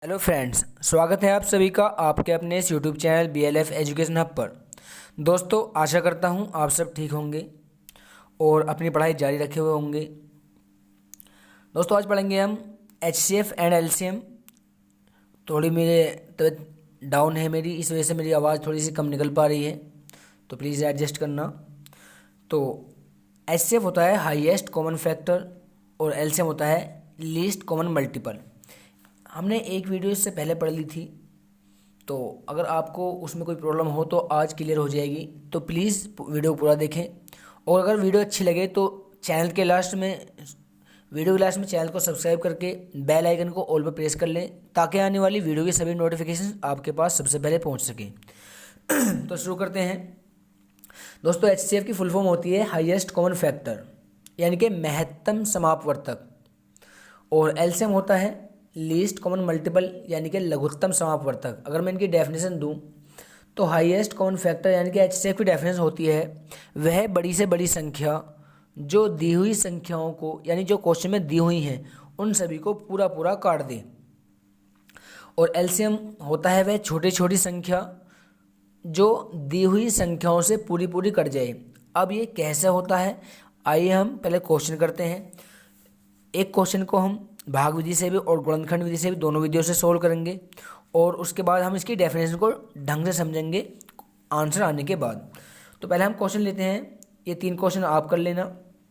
Hello friends, स्वागत है आप सभी का आपके अपने इस YouTube channel BLF education hub पर। दोस्तों, आशा करता हूं आप सब ठीक होंगे और अपनी पढ़ाई जारी रखे हुए होंगे। दोस्तों, आज पढ़ेंगे हम HCF एंड LCM। थोड़ी मेरे तबीयत डाउन है मेरी, इस वजह से मेरी आवाज़ थोड़ी सी कम निकल पा रही है, तो प्लीज़ एडजस्ट करना। तो HCF होता है हाईएस्ट कॉमन फैक्टर और LCM होता है लीस्ट कॉमन मल्टीपल। हमने एक वीडियो इससे पहले पढ़ ली थी, तो अगर आपको उसमें कोई प्रॉब्लम हो तो आज क्लियर हो जाएगी। तो प्लीज़ वीडियो पूरा देखें, और अगर वीडियो अच्छी लगे तो वीडियो के लास्ट में चैनल को सब्सक्राइब करके बेल आइकन को ऑल पर प्रेस कर लें, ताकि आने वाली वीडियो की सभी नोटिफिकेशन आपके पास सबसे पहले पहुंच सके। तो शुरू करते हैं। दोस्तों, HCF की फुल फॉर्म होती है हाईएस्ट कॉमन फैक्टर, यानी कि महत्तम समापवर्तक, और LCM होता है लीस्ट कॉमन मल्टीपल, यानी कि लघुत्तम समापवर्तक। अगर मैं इनकी डेफिनेशन दूं तो हाईएस्ट कॉमन फैक्टर यानी कि HCF की डेफिनेशन होती है वह बड़ी से बड़ी संख्या जो दी हुई संख्याओं को, यानी जो क्वेश्चन में दी हुई हैं, उन सभी को पूरा पूरा काट दे। और LCM होता है वह छोटी छोटी संख्या जो दी हुई संख्याओं से पूरी पूरी कट जाए। अब ये कैसे होता है, आइए हम पहले क्वेश्चन करते हैं। एक क्वेश्चन को हम भाग विधि से भी और गुणनखंड विधि से भी, दोनों विधियों से सोल्व करेंगे, और उसके बाद हम इसकी डेफिनेशन को ढंग से समझेंगे आंसर आने के बाद। तो पहले हम क्वेश्चन लेते हैं। ये 3 क्वेश्चन आप कर लेना,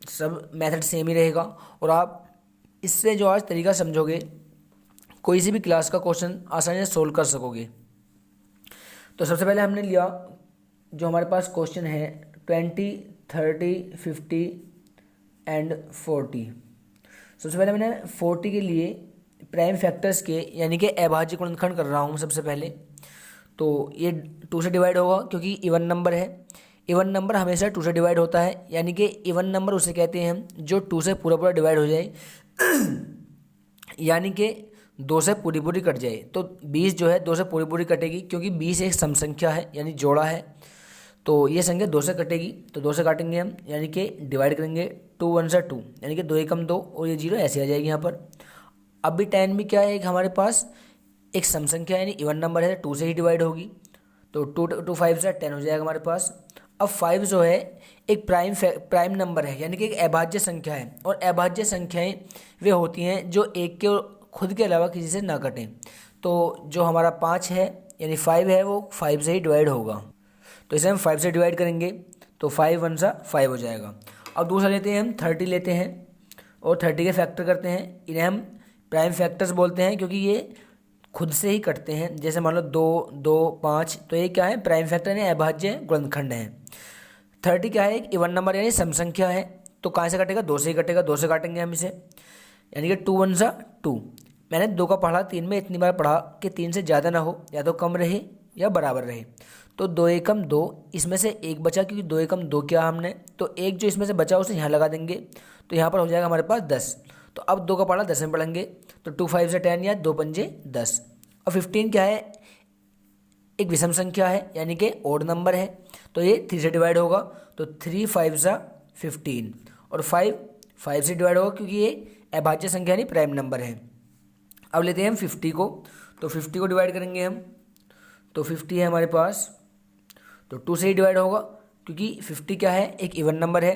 सब मेथड सेम ही रहेगा, और आप इससे जो आज तरीका समझोगे कोई सी भी क्लास का क्वेश्चन आसानी से सोल्व कर सकोगे। तो सबसे पहले हमने लिया जो हमारे पास क्वेश्चन है 20, 30, 50 एंड 40। सबसे पहले मैंने 40 के लिए प्राइम फैक्टर्स के, यानी कि अभाज्य गुणनखंड कर रहा हूँ सबसे पहले। तो ये 2 से डिवाइड होगा क्योंकि इवन नंबर है। इवन नंबर हमेशा 2 से डिवाइड होता है, यानी कि इवन नंबर उसे कहते हैं हम जो 2 से पूरा पूरा डिवाइड हो जाए, यानी कि 2 से पूरी पूरी कट जाए। तो 20 जो है 2 से पूरी पूरी कटेगी, क्योंकि 20 एक सम संख्या है, यानी जोड़ा है। तो ये संख्या 2 से कटेगी, तो 2 से काटेंगे हम, यानी कि डिवाइड करेंगे। 2 1 से 2, यानी कि 2 एकम 2, और ये 0 ऐसे आ जाएगी यहाँ पर। अब भी 10 भी क्या है, एक हमारे पास एक सम संख्या यानी इवन नंबर है, 2 से ही डिवाइड होगी। तो 2 5 से 10 हो जाएगा हमारे पास। अब 5 जो है एक प्राइम नंबर है, यानी कि एक अभाज्य संख्या है, और अभाज्य संख्याएं वे होती हैं जो एक के खुद के अलावा किसी से ना कटें। तो जो हमारा 5 है यानी 5 है, वो 5 से ही डिवाइड होगा। तो इसे हम 5 से डिवाइड करेंगे, तो 5 1 सा 5 हो जाएगा। अब दूसरा लेते हैं हम 30 लेते हैं, और 30 के फैक्टर करते हैं। इन्हें हम प्राइम फैक्टर्स बोलते हैं, क्योंकि ये खुद से ही कटते हैं। जैसे मान लो 2 2 5, तो ये क्या है, प्राइम फैक्टर यानी अभाज्य गुणनखंड है। 30 क्या है, एक इवन नंबर यानी सम संख्या है। तो कहाँ से कटेगा, 2 से ही कटेगा। 2 से काटेंगे हम इसे, यानी कि 2 1 सा 2। मैंने 2 का पढ़ा 3 में इतनी बार पढ़ा कि 3 से ज़्यादा ना हो, या तो कम रहे या बराबर रहे। तो 2 एकम 2, इसमें से एक बचा, क्योंकि 2 एकम 2 किया हमने, तो एक जो इसमें से बचा उसे यहाँ लगा देंगे, तो यहाँ पर हो जाएगा हमारे पास 10। तो अब 2 का पढ़ा 10 में पढ़ेंगे, तो 2 5 से 10 या 2 पंजे 10। और 15 क्या है, एक विषम संख्या है, यानी कि ओड नंबर है, तो ये 3 से डिवाइड होगा। तो 3 5 सा 15, और 5 5 से डिवाइड होगा, क्योंकि ये अभाज्य संख्या यानी प्राइम नंबर है। अब लेते हैं हम 50 को, तो 50 को डिवाइड करेंगे हम, तो 50 है हमारे पास, तो 2 से ही डिवाइड होगा, क्योंकि 50 क्या है, एक इवन नंबर है।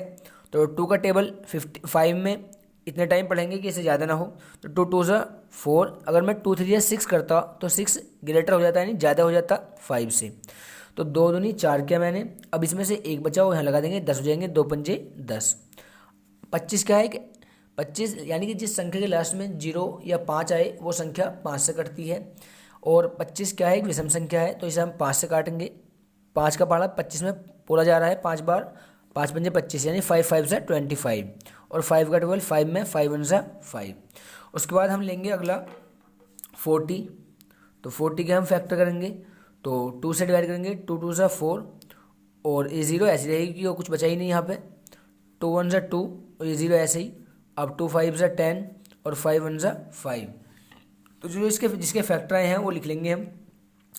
तो 2 का टेबल 5 में इतने टाइम पढ़ेंगे कि इससे ज़्यादा ना हो। तो 2 2 सा 4, अगर मैं 2 3 या 6 करता तो 6 ग्रेटर हो जाता, यानी ज़्यादा हो जाता 5 से। तो 2 दूनी 4 किया मैंने। अब इसमें से एक बचा, वो यहाँ लगा देंगे, 10 हो जाएंगे, 2 पंजे 10। 25 क्या है, 25 यानी कि जिस संख्या के लास्ट में 0 या 5 आए वो संख्या 5 से कटती है। और 25 क्या है, एक विषम संख्या है, तो इसे हम 5 से काटेंगे। 5 का पहाड़ा 25 में पूरा जा रहा है 5 बार, 5 पंजे 25, यानी 5 5 से 25, और 5 का 12 5 में 5 1 सा 5। उसके बाद हम लेंगे अगला 40, तो 40 के हम फैक्टर करेंगे, तो 2 से डिवाइड करेंगे, 2 2 सा 4, और ये 0 ऐसी रहेगी कि वो कुछ बचा ही नहीं यहाँ पे। 2 1 सा 2, और ये 0 ऐसे ही। अब 2 5 सा 10, और 5 1 सा 5। तो जो इसके जिसके फैक्टर आए हैं वो लिख लेंगे हम।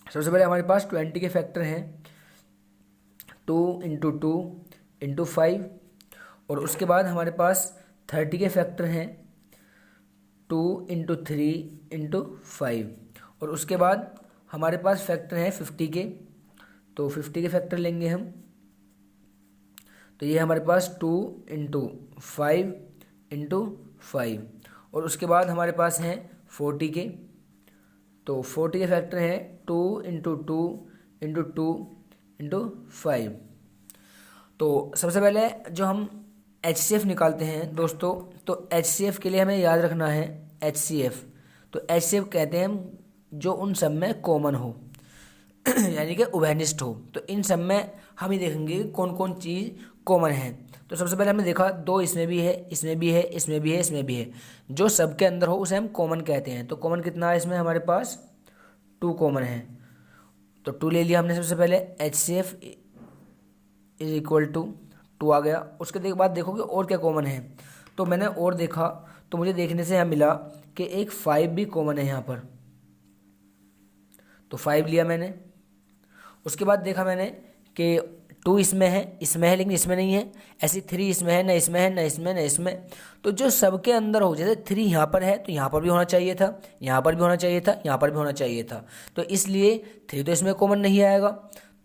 सबसे पहले हमारे पास 20 के फैक्टर हैं, 2 इंटू 2 इंटू 5, और उसके बाद हमारे पास 30 के फैक्टर हैं, 2 इंटू 3 इंटू 5, और उसके बाद हमारे पास फैक्टर हैं 50 के, तो 50 के फैक्टर लेंगे हम। तो ये हमारे पास 2 × 5 × 5। और उसके बाद हमारे पास हैं 40 के, तो 40 के फैक्टर हैं 2 × 2 × 2 × 5। तो सबसे पहले जो हम HCF निकालते हैं दोस्तों, तो HCF के लिए हमें याद रखना है HCF। तो HCF कहते हैं हम जो उन सब में कॉमन हो यानी कि उभयनिष्ठ हो। तो इन सब में हम ही देखेंगे कौन कौन चीज़ कॉमन है। तो सबसे पहले हमने देखा 2 इसमें भी है, इसमें भी है, इसमें भी है, इसमें भी है। जो सबके अंदर हो उसे हम कॉमन कहते हैं। तो कॉमन कितना है इसमें, हमारे पास 2 कॉमन है। तो 2 ले लिया हमने सबसे पहले, HCF = 2 आ गया। उसके बाद देखोगे और क्या कॉमन है। तो मैंने और देखा तो मुझे देखने से यहाँ मिला कि एक 5 भी कॉमन है यहाँ पर, तो 5 लिया मैंने। उसके बाद देखा मैंने कि 2 इसमें है लेकिन इसमें नहीं है। ऐसी 3 इसमें है, ना इसमें है, ना इसमें, ना इसमें। तो जो सबके अंदर हो, जैसे 3 यहाँ पर है तो यहाँ पर भी होना चाहिए था, यहाँ पर भी होना चाहिए था, यहाँ पर भी होना चाहिए था। तो इसलिए 3 तो इसमें कॉमन नहीं आएगा,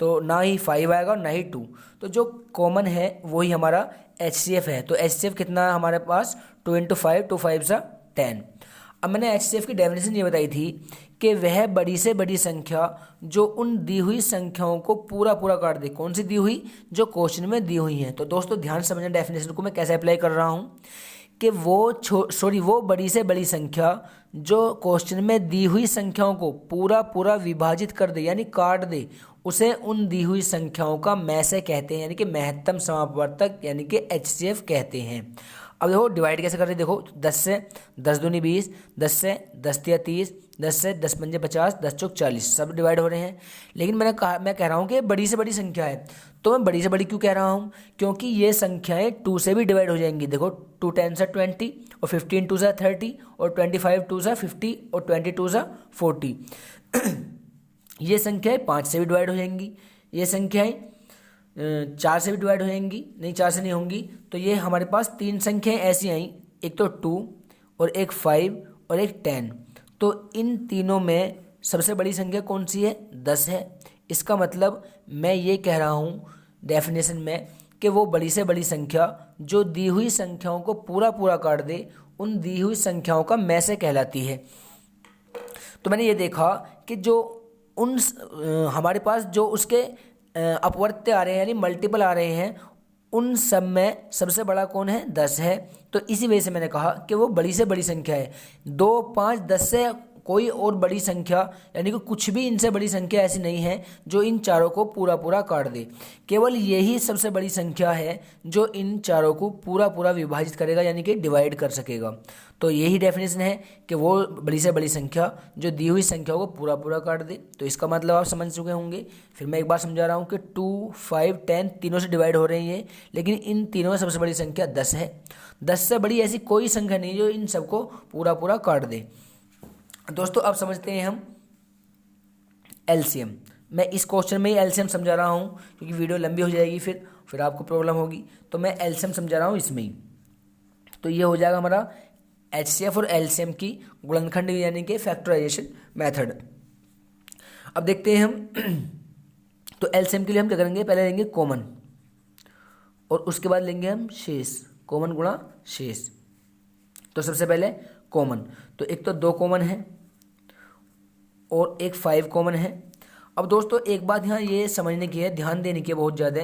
तो ना ही 5 आएगा और ना ही 2। तो जो कॉमन है वही हमारा HCF है। तो HCF कितना है हमारे पास, 2 × 5, 2 × 5 = 10। अब मैंने HCF की डेफिनेशन ये बताई थी कि वह बड़ी से बड़ी संख्या जो उन दी हुई संख्याओं को पूरा पूरा काट दे। कौन सी दी हुई, जो क्वेश्चन में दी हुई हैं। तो दोस्तों ध्यान से समझना डेफिनेशन को मैं कैसे अप्लाई कर रहा हूँ कि वो बड़ी से बड़ी संख्या जो क्वेश्चन में दी हुई संख्याओं को पूरा पूरा विभाजित कर दे यानी काट दे, उसे उन दी हुई संख्याओं का मैं से कहते हैं, यानी कि महत्तम समापवर्तक यानी कि HCF कहते हैं। अब देखो डिवाइड कैसे कर रहे हैं, देखो 10 से 10 दूनी 20, 10 से 10 तिया 30, 10 से 10 पंजे 50, 10 चौक 40, सब डिवाइड हो रहे हैं। लेकिन मैं कह रहा हूँ कि बड़ी से बड़ी संख्या है। तो मैं बड़ी से बड़ी क्यों कह रहा हूँ, क्योंकि ये संख्याएं 2 से भी डिवाइड हो जाएंगी। देखो 2 10 से 20 और 15 2 से 30 और 25 2 से 50 और 22 से 40 ये संख्याएं 5 से भी डिवाइड हो जाएंगी। ये संख्याएं 4 से भी डिवाइड हो जाएंगी, नहीं 4 से नहीं होंगी। तो ये हमारे पास 3 संख्याएं ऐसी आई, एक तो 2 और एक 5 और एक 10। तो इन तीनों में सबसे बड़ी संख्या कौन सी है, 10 है। इसका मतलब मैं ये कह रहा हूँ डेफिनेशन में कि वो बड़ी से बड़ी संख्या जो दी हुई संख्याओं को पूरा पूरा काट दे, उन दी हुई संख्याओं का मैं से कहलाती है। तो मैंने ये देखा कि जो हमारे पास जो उसके अपवर्त्य आ रहे हैं यानी मल्टीपल आ रहे हैं, उन सब में सबसे बड़ा कौन है, 10 है। तो इसी वजह से मैंने कहा कि वो बड़ी से बड़ी संख्या है। 2 5 10 से कोई और बड़ी संख्या यानी कि कुछ भी इनसे बड़ी संख्या ऐसी नहीं है जो इन चारों को पूरा पूरा काट दे। केवल यही सबसे बड़ी संख्या है जो इन चारों को पूरा पूरा विभाजित करेगा यानी कि डिवाइड कर सकेगा। तो यही डेफिनेशन है कि वो बड़ी से बड़ी संख्या जो दी हुई संख्याओं को पूरा पूरा काट दे। तो इसका मतलब आप समझ चुके होंगे। फिर मैं एक बार समझा रहा हूँ कि 2 5 10 तीनों से डिवाइड हो रही है, लेकिन इन तीनों में सबसे बड़ी संख्या 10 है। 10 से बड़ी ऐसी कोई संख्या नहीं जो इन सबको पूरा पूरा काट दे। दोस्तों अब समझते हैं हम LCM। मैं इस क्वेश्चन में ही LCM समझा रहा हूँ क्योंकि वीडियो लंबी हो जाएगी, फिर आपको प्रॉब्लम होगी। तो मैं LCM समझा रहा हूँ इसमें ही। तो ये हो जाएगा हमारा HCF और LCM की गुणनखंड यानी कि फैक्टराइजेशन मेथड। अब देखते हैं हम तो LCM के लिए हम क्या करेंगे, पहले लेंगे कॉमन और उसके बाद लेंगे हम शेष, कॉमन गुणा शेष। तो सबसे पहले कॉमन, तो एक तो 2 कॉमन है और एक 5 कॉमन है। अब दोस्तों एक बात यहाँ ये समझने की है, ध्यान देने की है बहुत ज़्यादा,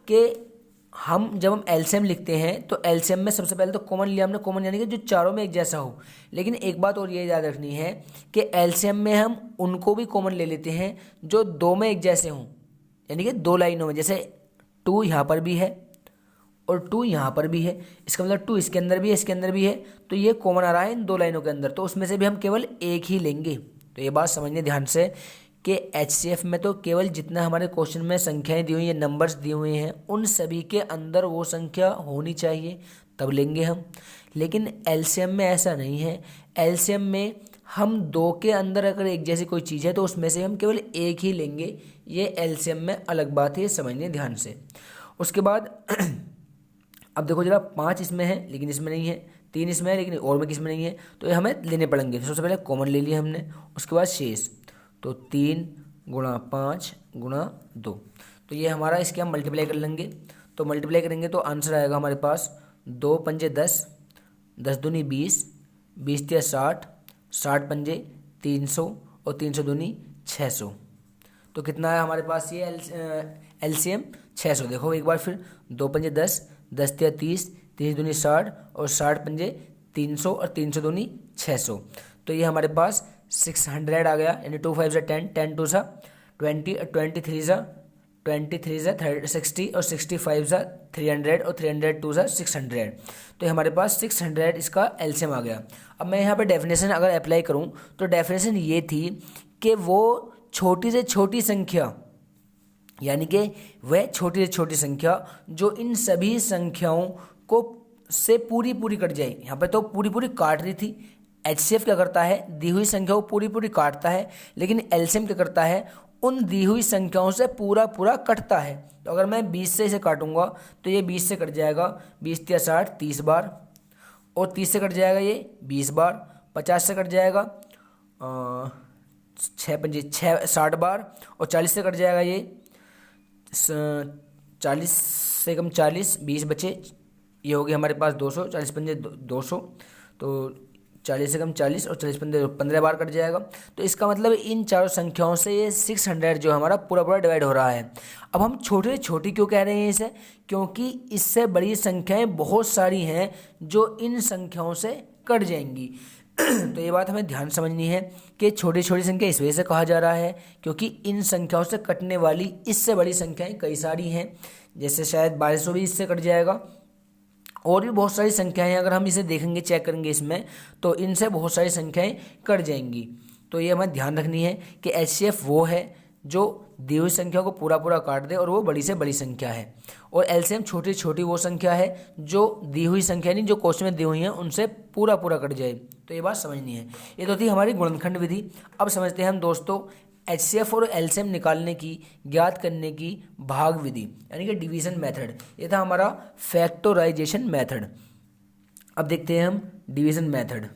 कि जब हम LCM लिखते हैं तो LCM में सबसे पहले तो कॉमन लिया हमने, कॉमन यानी कि जो चारों में एक जैसा हो। लेकिन एक बात और ये याद रखनी है कि LCM में हम उनको भी कॉमन ले लेते हैं जो 2 में एक जैसे हों, यानी कि 2 लाइनों में। जैसे 2 यहाँ पर भी है और 2 यहाँ पर भी है, इसका मतलब 2 इसके अंदर भी है, इसके अंदर भी है। तो ये कॉमन आ रहा है इन 2 लाइनों के अंदर, तो उसमें से भी हम केवल एक ही लेंगे। तो ये बात समझने ध्यान से कि HCF में तो केवल जितना हमारे क्वेश्चन में संख्याएं दी हुई हैं, नंबर्स दिए हुए हैं, उन सभी के अंदर वो संख्या होनी चाहिए तब लेंगे हम। लेकिन LCM में ऐसा नहीं है। LCM में हम 2 के अंदर अगर एक जैसी कोई चीज़ है तो उसमें से हम केवल एक ही लेंगे। ये LCM में अलग बात है, ये समझने ध्यान से। उसके बाद अब देखो जरा 5 इसमें है लेकिन इसमें नहीं है, 3 इसमें है लेकिन और में किस में नहीं है, तो ये हमें लेने पड़ेंगे। तो सबसे पहले कॉमन ले लिया हमने, उसके बाद शेष, तो 3 गुणा 5 गुणा 2, तो ये हमारा इसके हम मल्टीप्लाई कर लेंगे। तो मल्टीप्लाई करेंगे तो आंसर आएगा हमारे पास 2 पंजे 10, 10 दूनी 20, 20 तिया 60, 60 पंजे 300 और 300 दूनी 600। तो कितना है हमारे पास ये एलसीएम 600। देखो एक बार फिर, 2 पंजे 10, 10 तिया 30, 30 दूनी 60 और 60 पंजे 300 और 300 दूनी 600। तो ये हमारे पास 600 आ गया, यानी 2 5 10, 10 2 20, 23 60 और 65 300 और 302 600। तो ये हमारे पास 600 इसका एलसीएम आ गया। अब मैं यहाँ पे डेफिनेशन अगर अप्लाई करूँ तो डेफिनेशन ये थी कि वो छोटी से छोटी संख्या, यानी कि वह छोटी से छोटी संख्या जो इन सभी संख्याओं को से पूरी पूरी कट जाए। यहाँ पे तो पूरी पूरी काट रही थी। एचसीएफ क्या करता है, दी हुई संख्या को पूरी पूरी काटता है, लेकिन एलसीएम क्या करता है, उन दी हुई संख्याओं से पूरा पूरा कटता है। तो अगर मैं 20 से इसे काटूंगा तो ये 20 से कट जाएगा, 20 तिया 60 30 बार, और 30 से कट जाएगा ये 20 बार, 50 से कट जाएगा 6 पंजे 6 60 बार, और 40 से कट जाएगा ये 40 से कम 40, 20 बचे, ये हो गया हमारे पास 200, 40 पंजे 200, तो 40 से कम 40 और 40 पंजे 15 बार कट जाएगा। तो इसका मतलब इन चारों संख्याओं से ये 600 जो हमारा पूरा पूरा डिवाइड हो रहा है। अब हम छोटे से छोटी क्यों कह रहे हैं इसे, क्योंकि इससे बड़ी संख्याएं बहुत सारी हैं जो इन संख्याओं से कट जाएंगी। तो ये बात हमें ध्यान समझनी है कि छोटी छोटी संख्या इस वजह से कहा जा रहा है क्योंकि इन संख्याओं से कटने वाली इससे बड़ी संख्याएं कई सारी हैं, जैसे शायद 2200 भी इससे कट जाएगा, और भी बहुत सारी संख्याएं हैं। अगर हम इसे देखेंगे, चेक करेंगे इसमें, तो इनसे बहुत सारी संख्याएं कट जाएंगी। तो ये हमें ध्यान रखनी है कि एचसीएफ वो है जो दी हुई संख्या को पूरा पूरा काट दे और वो बड़ी से बड़ी संख्या है, और एलसीएम छोटी छोटी वो संख्या है जो दी हुई संख्या नहीं, जो क्वेश्चन में दी हुई हैं उनसे पूरा पूरा कट जाए। तो ये बात समझनी है। ये तो थी हमारी गुणनखंड विधि। अब समझते हैं हम दोस्तों एचसीएफ और एलसीएम निकालने की, ज्ञात करने की भाग विधि, यानी कि डिवीजन मेथड। ये था हमारा फैक्टराइजेशन मेथड। अब देखते हैं हम डिवीजन मेथड।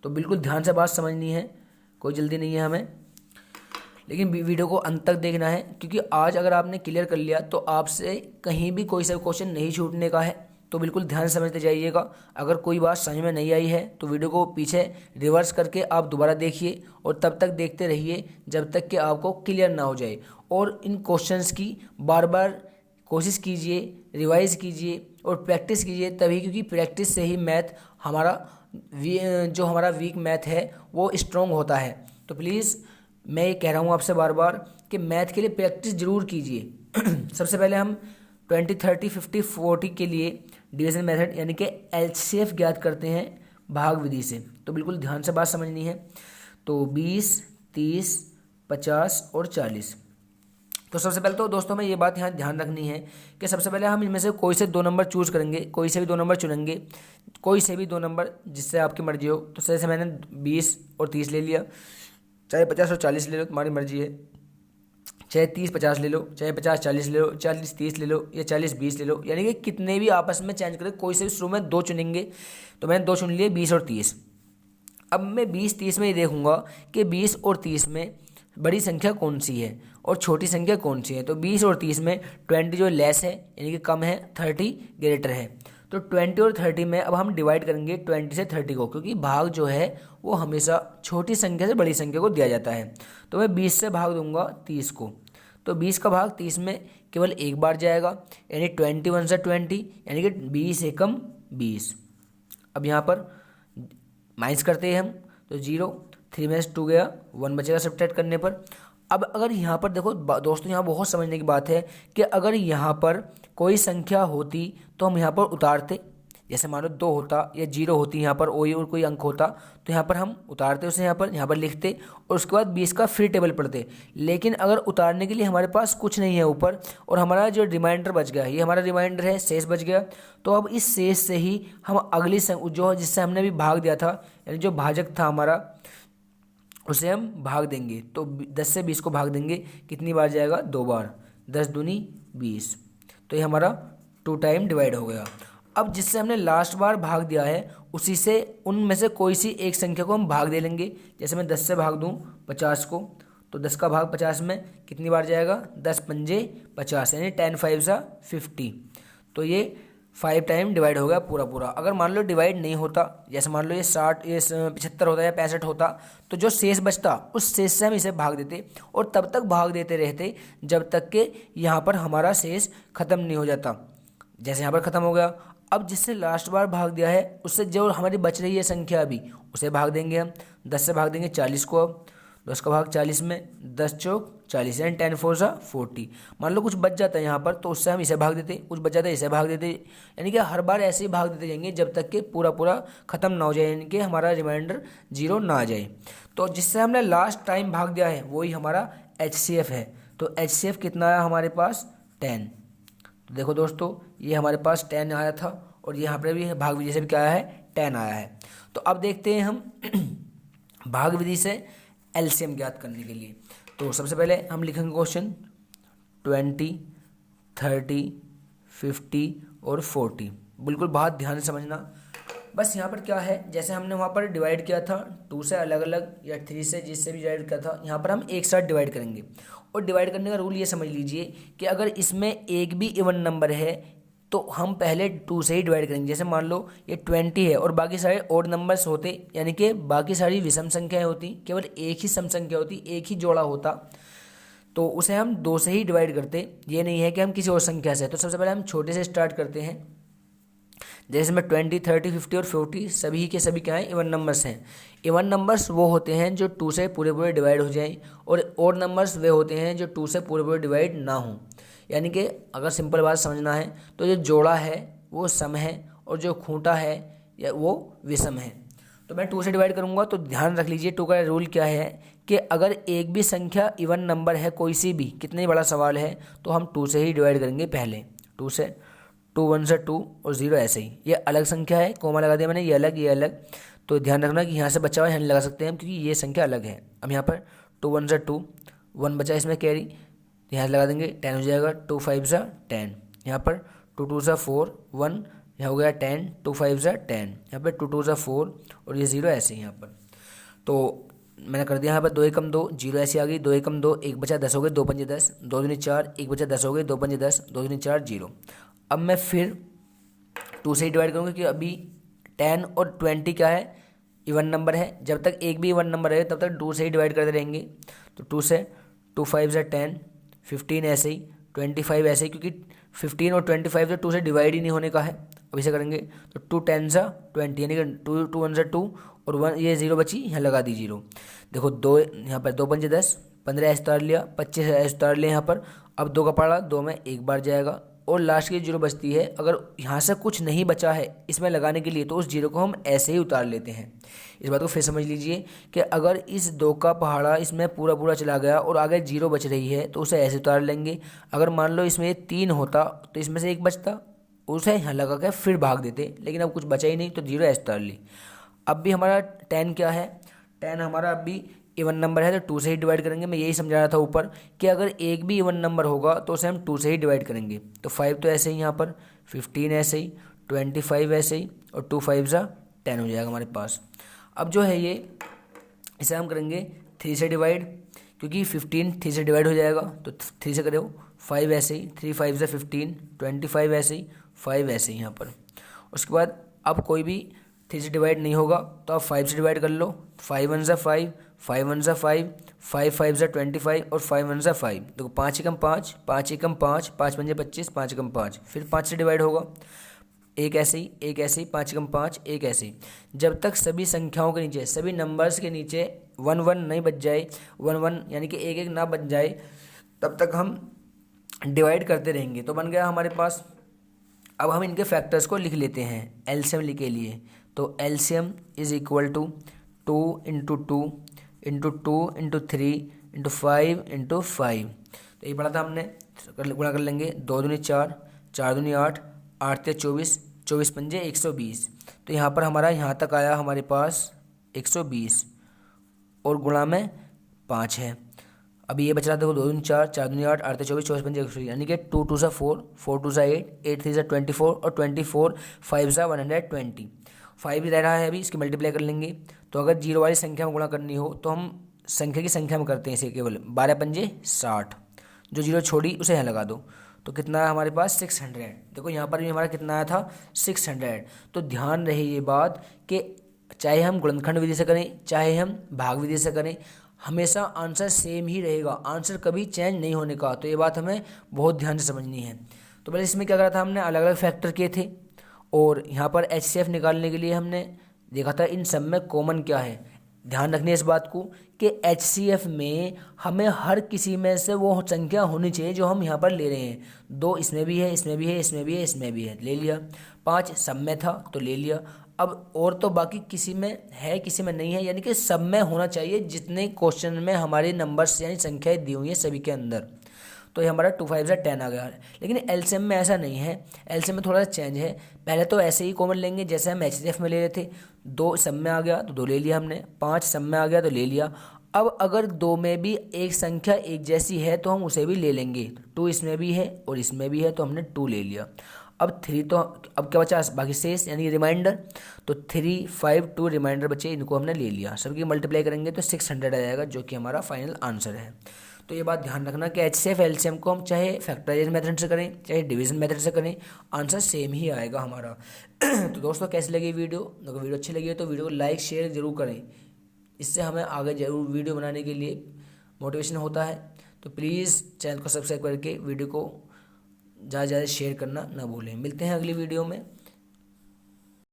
तो बिल्कुल ध्यान से बात समझनी है, कोई जल्दी नहीं है हमें, लेकिन वीडियो को अंत तक देखना है, क्योंकि आज अगर आपने क्लियर कर लिया तो आपसे कहीं भी कोई सा क्वेश्चन नहीं छूटने का है। तो बिल्कुल ध्यान से समझते जाइएगा। अगर कोई बात समझ में नहीं आई है तो वीडियो को पीछे रिवर्स करके आप दोबारा देखिए, और तब तक देखते रहिए जब तक कि आपको क्लियर ना हो जाए। और इन क्वेश्चंस की बार बार कोशिश कीजिए, रिवाइज कीजिए और प्रैक्टिस कीजिए, तभी, क्योंकि प्रैक्टिस से ही मैथ हमारा जो हमारा वीक मैथ है वो स्ट्रॉन्ग होता है। तो प्लीज़ मैं ये कह रहा हूँ आपसे बार बार कि मैथ के लिए प्रैक्टिस ज़रूर कीजिए। सबसे पहले हम 20 30 50 40 के लिए डिवीजन मेथड यानी कि एलसीएफ ज्ञात करते हैं भाग विधि से। तो बिल्कुल ध्यान से बात समझनी है। तो 20 30 50 और 40। तो सबसे पहले तो दोस्तों में ये बात यहाँ ध्यान रखनी है कि सबसे पहले हम इनमें से कोई से 2 नंबर चूज करेंगे, कोई से भी 2 नंबर चुनेंगे, कोई से भी 2 नंबर जिससे आपकी मर्जी हो। तो जैसे मैंने 20 और 30 ले लिया, चाहे 50 और 40 ले लो, तुम्हारी मर्जी है, चाहे 30 50 ले लो, चाहे 50 40 ले लो, 40 30 ले लो, या 40 20 ले लो, यानी कि कितने भी आपस में चेंज करें, कोई से भी शुरू में 2 चुनेंगे। तो मैंने 2 चुन लिए, 20 और 30। अब मैं 20 30 में ये देखूंगा कि 20 और 30 में बड़ी संख्या कौन सी है और छोटी संख्या कौन सी है। तो 20 और 30 में 20 जो लेस है यानी कि कम है, 30 ग्रेटर है। तो 20 और 30 में अब हम डिवाइड करेंगे 20 से 30 को, क्योंकि भाग जो है वो हमेशा छोटी संख्या से बड़ी संख्या को दिया जाता है। तो मैं 20 से भाग दूंगा 30 को, तो 20 का भाग 30 में केवल एक बार जाएगा, यानी 21 से 20, यानी कि 20 एकम 20। अब यहाँ पर माइनस करते हैं हम, तो 0, 3 में से 2 गया, 1 बचेगा सब्ट्रैक्ट करने पर। अब अगर यहाँ पर देखो दोस्तों, यहाँ बहुत समझने की बात है कि अगर यहाँ पर कोई संख्या होती तो हम यहाँ पर उतारते, जैसे मान लो 2 होता या 0 होती यहाँ पर और कोई अंक होता, तो यहाँ पर हम उतारते उसे, यहाँ पर लिखते और उसके बाद 20 का फिर टेबल पढ़ते। लेकिन अगर उतारने के लिए हमारे पास कुछ नहीं है ऊपर, और हमारा जो रिमाइंडर बच गया, ये हमारा रिमाइंडर है, शेष बच गया, तो अब इस शेष से ही हम अगली जो जिससे हमने अभी भाग दिया था, यानी जो भाजक था हमारा, उसे हम भाग देंगे। तो 10 से 20 को भाग देंगे, कितनी बार जाएगा, 2 बार, 10 दूनी 20। तो ये हमारा 2 टाइम डिवाइड हो गया। अब जिससे हमने लास्ट बार भाग दिया है उसी से उनमें से कोई सी एक संख्या को हम भाग दे लेंगे। जैसे मैं 10 से भाग दूं 50 को, तो 10 का भाग 50 में कितनी बार जाएगा, 10 पंजे 50, यानी 10 5 सा 50। तो ये 5 टाइम डिवाइड हो गया पूरा पूरा। अगर मान लो डिवाइड नहीं होता, जैसे मान लो ये 60 ये 75 होता या 65 होता, तो जो शेष बचता उस शेष से हम इसे भाग देते और तब तक भाग देते रहते जब तक कि यहाँ पर हमारा शेष खत्म नहीं हो जाता। जैसे यहाँ पर खत्म हो गया, अब जिससे लास्ट बार भाग दिया है उससे जो हमारी बच रही है संख्या अभी उसे भाग देंगे हम। 10 से भाग देंगे 40 को, अब 10 का भाग 40 में 10 चौक 40 यानी 10 4 सा 40। मान लो कुछ बच जाता है यहाँ पर तो उससे हम इसे भाग देते, कुछ बच जाता है इसे भाग देते, यानी कि हर बार ऐसे ही भाग देते जाएंगे जब तक कि पूरा पूरा खत्म ना हो जाए, यानी कि हमारा रिमाइंडर 0 ना आ जाए। तो जिससे हमने लास्ट टाइम भाग दिया है वही हमारा HCF है। तो HCF कितना आया हमारे पास, 10। तो देखो दोस्तों, ये हमारे पास 10 आया था और यहाँ पर भी भाग विधि से भी क्या आया है, 10 आया है। तो अब देखते हैं हम भाग विधि से LCM ज्ञात करने के लिए। तो सबसे पहले हम लिखेंगे क्वेश्चन 20, 30, 50 और 40। बिल्कुल बहुत ध्यान से समझना। बस यहाँ पर क्या है, जैसे हमने वहाँ पर डिवाइड किया था 2 से अलग अलग या 3 से, जिससे भी डिवाइड किया था, यहाँ पर हम एक साथ डिवाइड करेंगे। और डिवाइड करने का रूल ये समझ लीजिए कि अगर इसमें एक भी इवन नंबर है तो हम पहले 2 से ही डिवाइड करेंगे। जैसे मान लो ये 20 है और बाकी सारे ओड नंबर्स होते, यानी कि बाकी सारी विषम संख्याएं होती, केवल एक ही सम संख्या होती, एक ही जोड़ा होता, तो उसे हम 2 से ही डिवाइड करते। ये नहीं है कि हम किसी और संख्या से। तो सबसे पहले हम छोटे से स्टार्ट करते हैं। जैसे में 20, 30, 50 और 40 सभी के सभी क्या हैं, इवन नंबर्स हैं। इवन नंबर्स वो होते हैं जो 2 से पूरे पूरे डिवाइड हो जाएं और ओड नंबर्स वे होते हैं जो 2 से पूरे पूरे डिवाइड ना हों। यानी कि अगर सिंपल बात समझना है तो जो जोड़ा है वो सम है और जो खूंटा है या वो विषम है। तो मैं 2 से डिवाइड करूंगा, तो ध्यान रख लीजिए 2 का रूल क्या है कि अगर एक भी संख्या इवन नंबर है कोई सी भी, कितने बड़ा सवाल है, तो हम 2 से ही डिवाइड करेंगे पहले। 2 से 2 1 से 2 और 0 ऐसे ही। ये अलग संख्या है, कोमा लगा दिया मैंने, ये अलग ये अलग। तो ध्यान रखना कि यहाँ से बचा हुआ यहाँ नहीं लगा सकते हैं क्योंकि ये संख्या अलग है। अब यहाँ पर 2 1 से 2, 1 बचा इसमें कैरी, यहाँ से लगा देंगे 10 हो जाएगा। 2 5 सा 10, यहाँ पर 2 2 सा 4, 1 यहाँ हो गया 10, 2 5 सा 10, यहाँ पर 2 2 सा 4 और ये 0 ऐसे ही यहाँ पर। तो मैंने कर दिया यहाँ पर 2 एकम 2, 0 ऐसी आ गई, 2 एकम 2, 1 बचा 10 हो गए, 2 पंजे 10, 2 दूनी 4, 1 बचा 10 हो गए, 2 पंजे 10, 2 दूनी 4 0। अब मैं फिर 2 से ही डिवाइड करूँगा क्योंकि अभी 10 और 20 क्या है, इवन नंबर है। जब तक एक भी इवन नंबर है तब तक 2 से ही डिवाइड करते रहेंगे। तो 2 से 2 5 से 10, 15 ऐसे ही, 25 ऐसे ही, क्योंकि 15 और 25 तो 2 से डिवाइड ही नहीं होने का है। अब इसे करेंगे तो 2 10 सा 20, यानी कि 2 2 1 सा 2 और 1 ये 0 बची, यहाँ लगा दी 0। देखो 2 यहाँ पर 2 पंजे 10, 15 ऐसे उतार लिया, 25 ऐसे उतार लिया यहाँ पर। अब 2 का पड़ा 2 में एक बार जाएगा और लास्ट की 0 बचती है। अगर यहाँ से कुछ नहीं बचा है इसमें लगाने के लिए तो उस 0 को हम ऐसे ही उतार लेते हैं। इस बात को फिर समझ लीजिए कि अगर इस 2 का पहाड़ा इसमें पूरा पूरा चला गया और आगे 0 बच रही है तो उसे ऐसे उतार लेंगे। अगर मान लो इसमें 3 होता तो इसमें से एक बचता, उसे यहाँ लगा के फिर भाग देते, लेकिन अब कुछ बचा ही नहीं तो 0 ऐसे उतार ली। अब भी हमारा 10 क्या है, 10 हमारा अब भी इवन नंबर है तो 2 से ही डिवाइड करेंगे। मैं यही समझा रहा था ऊपर कि अगर एक भी इवन नंबर होगा तो उसे हम 2 से ही डिवाइड करेंगे। तो 5 तो ऐसे ही यहाँ पर, 15 ऐसे ही, 25 ऐसे ही और 2 5 सा 10 हो जाएगा हमारे पास। अब जो है ये इसे हम करेंगे 3 से डिवाइड, क्योंकि 15 3 से डिवाइड हो जाएगा तो 3 से करो। 5 ऐसे ही, 3 5 से 15, 25 ऐसे ही, 5 ऐसे ही यहाँ पर। उसके बाद अब कोई भी 3 से डिवाइड नहीं होगा तो आप 5 से डिवाइड कर लो। 5 1 सा 5, 5 1 सा 5, 5 5 सा 25 और 5 1 सा 5। देखो 5 एकम 5, 5 एकम 5, 5 पंजे 25, 5 एकम 5, फिर 5 से डिवाइड होगा। एक ऐसे ही, एक ऐसे ही, 5 एकम 5, एक ऐसे ही। जब तक सभी संख्याओं के नीचे, सभी नंबर्स के नीचे 1 1 नहीं बच जाए, 1 1 यानी कि एक एक ना बच जाए, तब तक हम डिवाइड करते रहेंगे। तो बन गया हमारे पास। अब हम इनके फैक्टर्स को लिख लेते हैं एलसीएम के लिए। तो LCM is equal to 2 into 2 into 2 into 3 into 5 into 5। तो ये पढ़ा था हमने, गुणा कर लेंगे। 2 दूनी 4, 4 दूनी 8, 8 ते 24, 24 पंजे 120। तो यहाँ पर हमारा यहाँ तक आया हमारे पास 120 और गुणा में 5 है। अभी ये बच रहा देखो, 2 दूनी 4, 4 दूनी 8, 8 24, 24 पंजे 120, यानी कि 2 2 4, 4 2 8, 8 3 24 और 24 5 120। 5 रह रहा है अभी, इसकी मल्टीप्लाई कर लेंगे। तो अगर जीरो वाली संख्या में गुणा करनी हो तो हम संख्या की संख्या में करते हैं इसे, केवल 12 पंजे 60, जो जीरो छोड़ी उसे यहाँ लगा दो। तो कितना है हमारे पास 600। देखो यहाँ पर भी हमारा कितना आया था 600। तो ध्यान रहे ये बात कि चाहे हम गुणनखंड विधि से करें चाहे हम भाग विधि से करें, हमेशा आंसर सेम ही रहेगा, आंसर कभी चेंज नहीं होने का। तो ये बात हमें बहुत ध्यान से समझनी है। तो पहले इसमें क्या करा था, हमने अलग अलग फैक्टर किए थे और यहाँ पर HCF निकालने के लिए हमने देखा था इन सब में कॉमन क्या है। ध्यान रखनी है इस बात को कि HCF में हमें हर किसी में से वो संख्या होनी चाहिए जो हम यहाँ पर ले रहे हैं। 2 इसमें भी है, इसमें भी है, इसमें भी है, इसमें भी है, ले लिया। 5 सब में था तो ले लिया। अब और तो बाकी किसी में है किसी में नहीं है, यानी कि सब में होना चाहिए जितने क्वेश्चन में हमारे नंबर्स यानी संख्याएं दी हुई हैं सभी के अंदर। तो ये हमारा 2 5 10 आ गया। लेकिन एलसीएम में ऐसा नहीं है, एलसीएम में थोड़ा सा चेंज है। पहले तो ऐसे ही कॉमन लेंगे जैसे हम HCF में ले रहे थे। 2 सब में आ गया तो 2 ले लिया हमने, 5 सब में आ गया तो ले लिया। अब अगर 2 में भी एक संख्या एक जैसी है तो हम उसे भी ले लेंगे। 2 इसमें भी है और इसमें भी है तो हमने 2 ले लिया। अब 3 तो अब क्या बचा बाकी शेष यानी रिमाइंडर, तो 3 5 2 रिमाइंडर बचे, इनको हमने ले लिया। सबकी मल्टीप्लाई करेंगे तो 600 आ जाएगा, जो कि हमारा फाइनल आंसर है। तो ये बात ध्यान रखना कि HCF LCM को हम चाहे फैक्टराइजेशन मेथड से करें चाहे डिवीजन मेथड से करें, आंसर सेम ही आएगा हमारा। तो दोस्तों कैसी लगी वीडियो? अगर वीडियो अच्छी लगी है तो वीडियो को लाइक शेयर जरूर करें, इससे हमें आगे जरूर वीडियो बनाने के लिए मोटिवेशन होता है। तो प्लीज़ चैनल को सब्सक्राइब करके वीडियो को ज़्यादा से ज़्यादा शेयर करना ना भूलें। मिलते हैं अगली वीडियो में।